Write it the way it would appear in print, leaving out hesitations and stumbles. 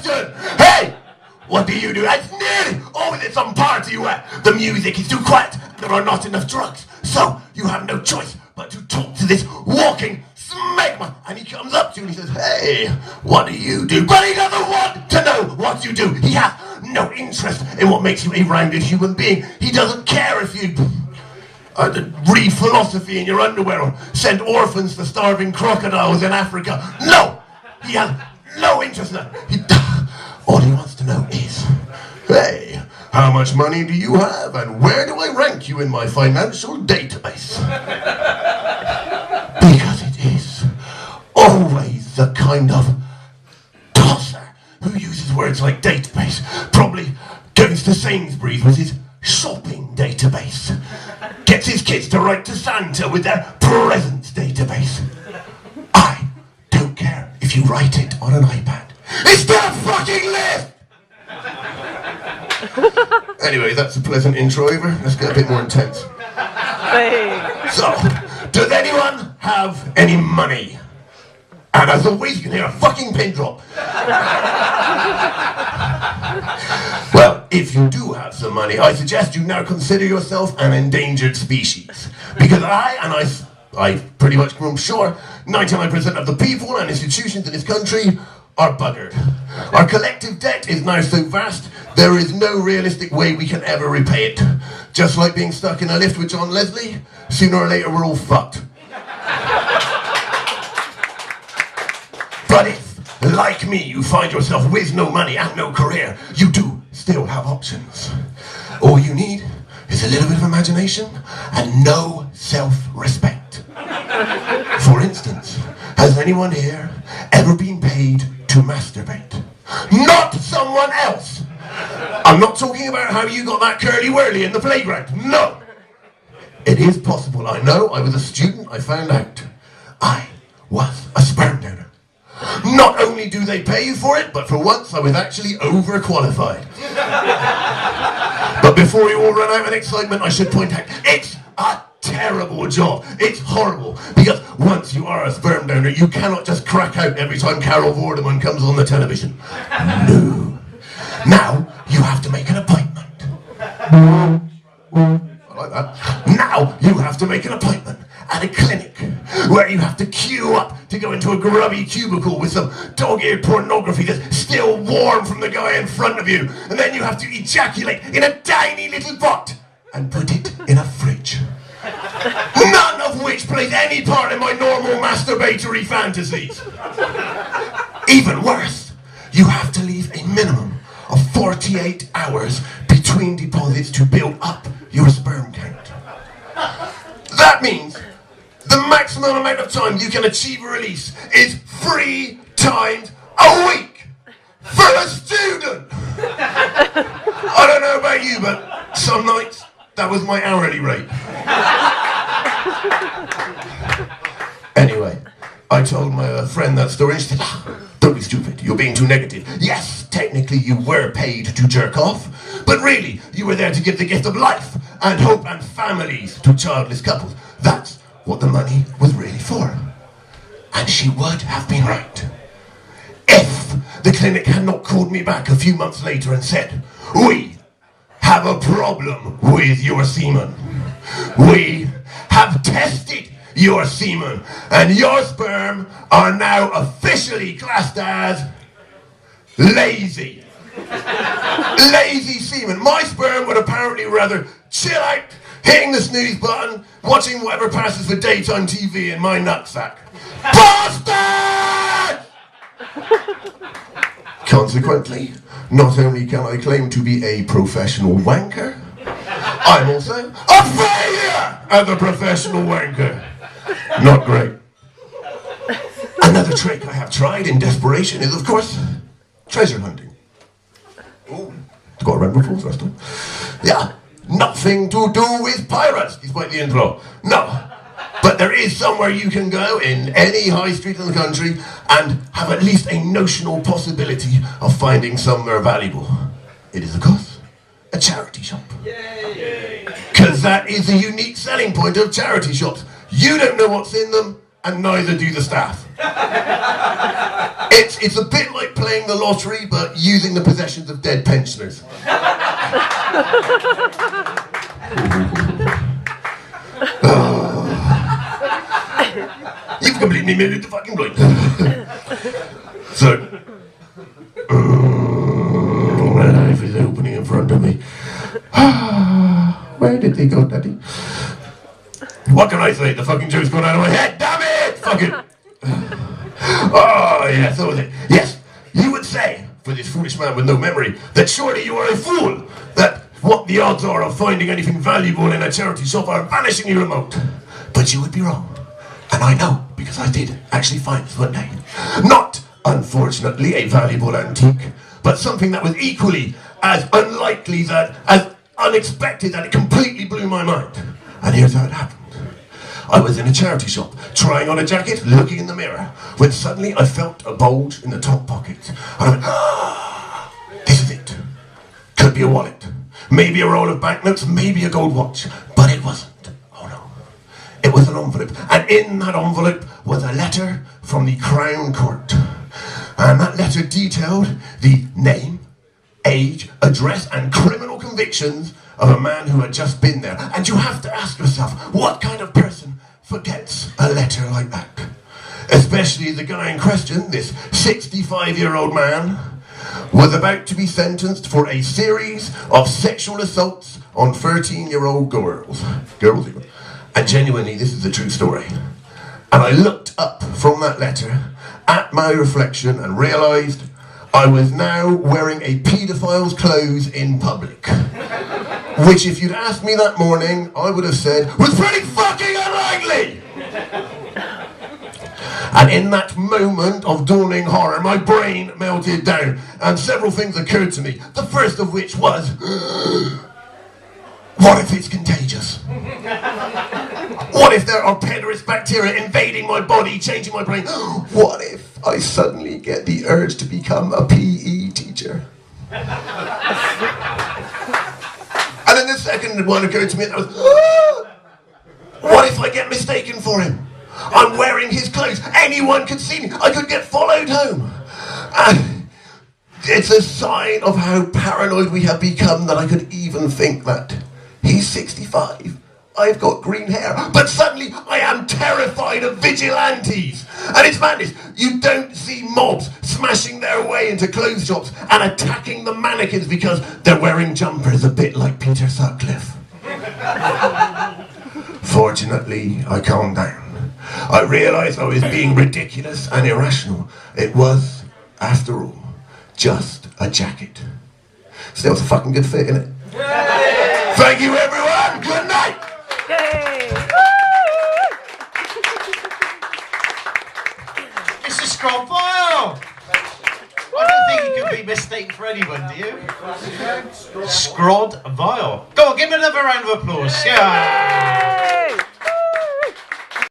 question! Hey! What do? It's nearly always at some party where the music is too quiet, there are not enough drugs, so you have no choice but to talk to this walking smegma. And he comes up to you and he says, hey, what do you do? But he doesn't want to know what you do. He has no interest in what makes you a rounded human being. He doesn't care if you read philosophy in your underwear or send orphans to starving crocodiles in Africa. No! He has no interest in that. All he wants to know is, hey, how much money do you have and where do I rank you in my financial database? Because it is always the kind of tosser who uses words like database, probably goes to Sainsbury's with his shopping database, gets his kids to write to Santa with their presents database. I don't care if you write it on an iPad. It's that fucking list! Anyway, that's a pleasant intro over. Let's get a bit more intense. So, does anyone have any money? And as always, you can hear a fucking pin drop. Well, if you do have some money, I suggest you now consider yourself an endangered species. Because I pretty much am sure 99% of the people and institutions in this country are buggered. Our collective debt is now so vast, there is no realistic way we can ever repay it. Just like being stuck in a lift with John Leslie, sooner or later we're all fucked. But if, like me, you find yourself with no money and no career, you do still have options. All you need is a little bit of imagination and no self-respect. For instance, has anyone here ever been paid to masturbate? Not someone else! I'm not talking about how you got that curly-whirly in the playground. No! It is possible, I know. I was a student, I found out. I was a sperm donor. Not only do they pay you for it, but for once I was actually overqualified. But before you all run out of excitement, I should point out, it's a terrible job. It's horrible, because once you are a sperm donor, you cannot just crack out every time Carol Vorderman comes on the television. No. Now, you have to make an appointment. I like that. Now, you have to make an appointment at a clinic where you have to queue up to go into a grubby cubicle with some dog-eared pornography that's still warm from the guy in front of you. And then you have to ejaculate in a tiny little pot and put it in a fridge. None of which plays any part in my normal masturbatory fantasies. Even worse, you have to leave a minimum of 48 hours between deposits to build up your sperm count. That means the maximum amount of time you can achieve a release is 3 times a week for a student. I don't know about you, but some nights that was my hourly rate. Anyway, I told my friend that story and she said, don't be stupid, you're being too negative. Yes, technically you were paid to jerk off, but really you were there to give the gift of life and hope and families to childless couples. That's what the money was really for. And she would have been right. If the clinic had not called me back a few months later and said, we have a problem with your semen. We have tested your semen, and your sperm are now officially classed as lazy. Lazy semen. My sperm would apparently rather chill out, hitting the snooze button, watching whatever passes for daytime TV in my nutsack. Bastard! Consequently, not only can I claim to be a professional wanker, I'm also a failure as a professional wanker. Not great. Another trick I have tried in desperation is, of course, treasure hunting. Oh, got a red ruffles last time. Yeah, nothing to do with pirates, despite the intro. No, but there is somewhere you can go in any high street in the country and have at least a notional possibility of finding somewhere valuable. It is, of course, a charity shop. Because that is the unique selling point of charity shops. You don't know what's in them, and neither do the staff. It's a bit like playing the lottery, but using the possessions of dead pensioners. You've completely made it to fucking blind. So, my life is opening in front of me. Where did they go, Daddy? What can I say? The fucking joke's gone out of my head. Damn it! Fuck it. Oh, yes, that was it. Yes, you would say, for this foolish man with no memory, that surely you are a fool. That what the odds are of finding anything valuable in a charity shop are vanishingly remote. But you would be wrong. And I know, because I did actually find this one day. Not, unfortunately, a valuable antique, but something that was equally as unlikely, as unexpected, that it completely blew my mind. And here's how it happened. I was in a charity shop, trying on a jacket, looking in the mirror, when suddenly I felt a bulge in the top pocket. And I went, ah, this is it. Could be a wallet, maybe a roll of banknotes, maybe a gold watch, but it wasn't. Oh no. It was an envelope, and in that envelope was a letter from the Crown Court. And that letter detailed the name, age, address, and criminal convictions of a man who had just been there. And you have to ask yourself, what kind of person forgets a letter like that? Especially the guy in question, this 65-year-old man, was about to be sentenced for a series of sexual assaults on 13-year-old girls. And genuinely, this is a true story. And I looked up from that letter at my reflection and realised I was now wearing a paedophile's clothes in public. Which, if you'd asked me that morning, I would have said was pretty fucking unlikely! And in that moment of dawning horror, my brain melted down, and several things occurred to me. The first of which was, what if it's contagious? What if there are pederast bacteria invading my body, changing my brain? What if I suddenly get the urge to become a PE teacher? And then the second one occurred to me, and that was, what if I get mistaken for him? I'm wearing his clothes. Anyone could see me. I could get followed home. And it's a sign of how paranoid we have become that I could even think that he's 65. I've got green hair. But suddenly I am terrified of vigilantes. And it's madness. You don't see mobs smashing their way into clothes shops and attacking the mannequins because they're wearing jumpers, a bit like Peter Sutcliffe. Fortunately, I calmed down. I realised I was being ridiculous and irrational. It was, after all, just a jacket. Still, it's a fucking good fit, innit? Yay! Thank you, everyone! Good night! Yay! Mr. Scrod Vial! I don't think he could be mistaken for anyone, do you? Scrod Vial. Go on, give him another round of applause. Yeah.